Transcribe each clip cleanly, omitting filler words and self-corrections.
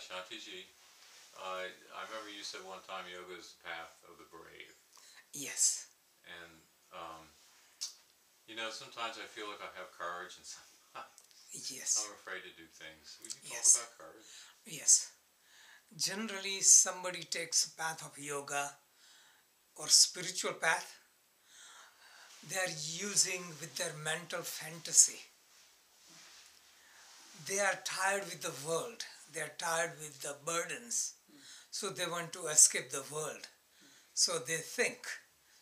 Shantiji, I remember you said one time yoga is the path of the brave. Yes. And, sometimes I feel like I have courage and sometimes Yes. I'm afraid to do things. Would you talk Yes. about courage? Yes. Generally, somebody takes a path of yoga or spiritual path, they are using with their mental fantasy. They are tired with the world. They are tired with the burdens. So they want to escape the world. So they think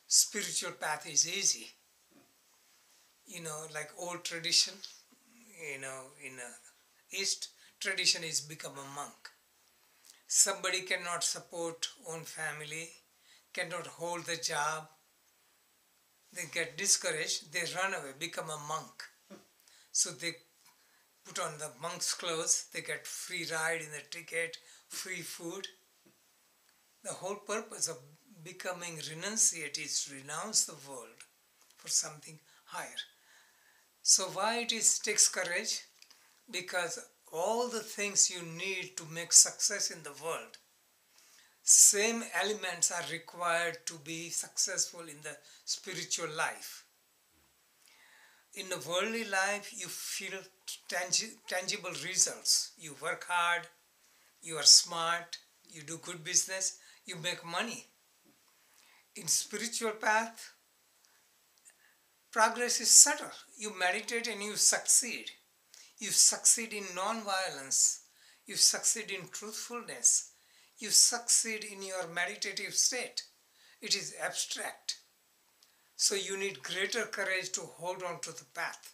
spiritual path is easy. Like old tradition, in East, tradition is become a monk. Somebody cannot support own family, cannot hold the job, they get discouraged, they run away, become a monk. So they put on the monk's clothes, they get free ride in the ticket, free food. The whole purpose of becoming renunciate is to renounce the world for something higher. So why it takes courage? Because all the things you need to make success in the world, same elements are required to be successful in the spiritual life. In the worldly life, you feel tangible results. You work hard, you are smart, you do good business, you make money. In spiritual path, progress is subtle. You meditate and you succeed. You succeed in non-violence. You succeed in truthfulness. You succeed in your meditative state. It is abstract. So you need greater courage to hold on to the path.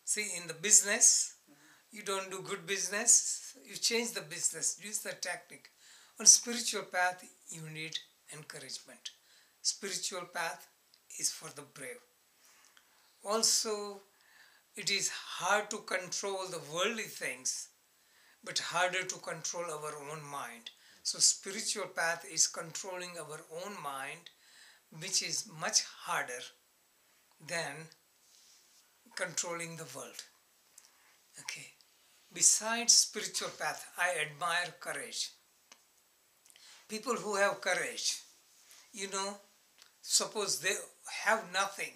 See, in the business, you don't do good business, you change the business, use the technique. On spiritual path, you need encouragement. Spiritual path is for the brave. Also, it is hard to control the worldly things, but harder to control our own mind. So spiritual path is controlling our own mind, which is much harder than controlling the world. Okay. Besides spiritual path, I admire courage. People who have courage, suppose they have nothing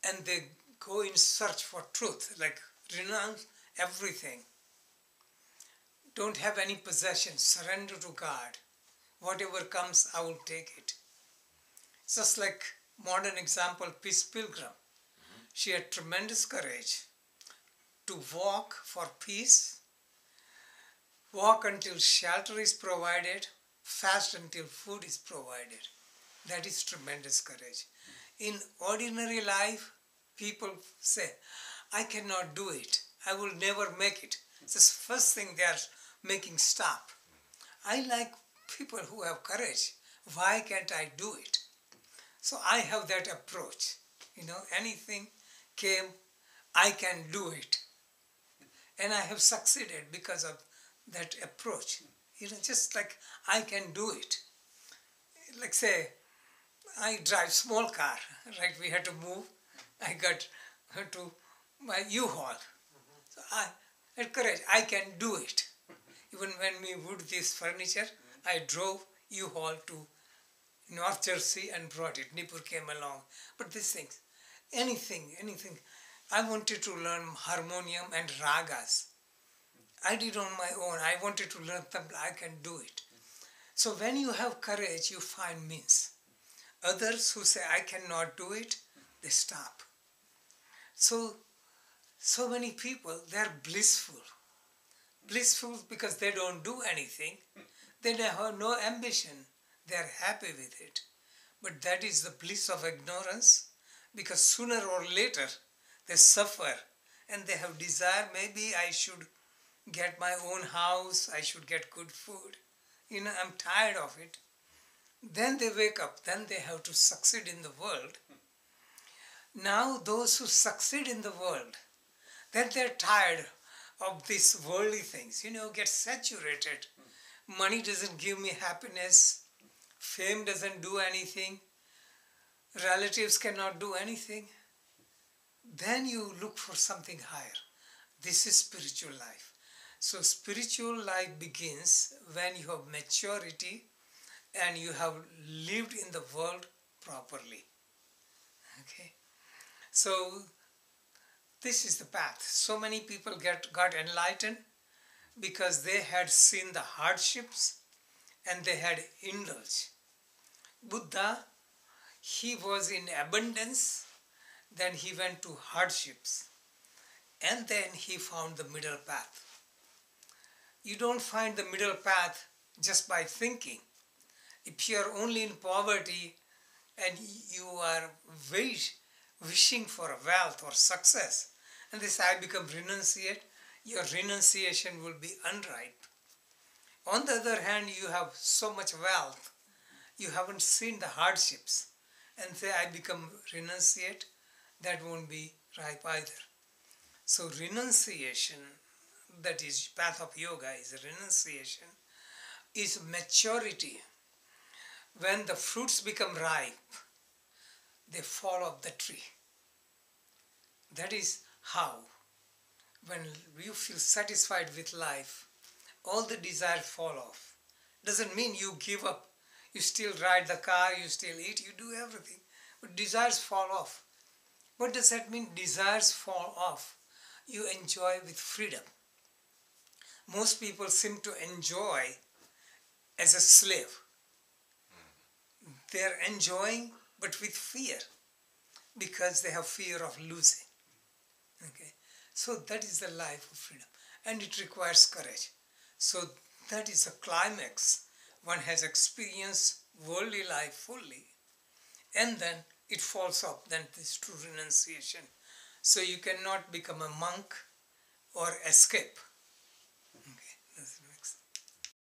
and they go in search for truth, like renounce everything. Don't have any possessions, surrender to God. Whatever comes, I will take it. Just like modern example, Peace Pilgrim. She had tremendous courage to walk for peace, walk until shelter is provided, fast until food is provided. That is tremendous courage. In ordinary life, people say, I cannot do it. I will never make it. It's the first thing they are making stop. I like people who have courage. Why can't I do it? So I have that approach. Anything came, I can do it. And I have succeeded because of that approach. Just like I can do it. Like say, I drive small car, right? We had to move. I got to my U-Haul. So I had courage. I can do it. Even when we wood this furniture, I drove U-Haul to North Jersey and brought it. Nipur came along. But these things, anything. I wanted to learn harmonium and ragas. I did on my own. I wanted to learn them. I can do it. So when you have courage, you find means. Others who say, I cannot do it, they stop. So many people, they are blissful. Blissful because they don't do anything. They have no ambition. They are happy with it. But that is the bliss of ignorance, because sooner or later they suffer and they have desire, maybe I should get my own house, I should get good food. I'm tired of it. Then they wake up, then they have to succeed in the world. Now those who succeed in the world, then they're tired of these worldly things, get saturated. Money doesn't give me happiness. Fame doesn't do anything. Relatives cannot do anything. Then you look for something higher. This is spiritual life. So spiritual life begins when you have maturity and you have lived in the world properly. Okay. So this is the path. So many people got enlightened because they had seen the hardships and they had indulged. Buddha, he was in abundance, then he went to hardships, and then he found the middle path. You don't find the middle path just by thinking. If you are only in poverty and you are wishing for wealth or success, and this I become renunciate, your renunciation will be unripe. On the other hand, you have so much wealth, you haven't seen the hardships, and say I become renunciate, that won't be ripe either. So renunciation, that is path of yoga, is renunciation, is maturity. When the fruits become ripe, they fall off the tree. That is how, when you feel satisfied with life, all the desires fall off. Doesn't mean you give up. You still ride the car, you still eat, you do everything. But desires fall off. What does that mean? Desires fall off. You enjoy with freedom. Most people seem to enjoy as a slave. They are enjoying but with fear because they have fear of losing. Okay, so that is the life of freedom, and it requires courage. So that is the climax. One has experienced worldly life fully, and then it falls off. Then this true renunciation. So you cannot become a monk or escape.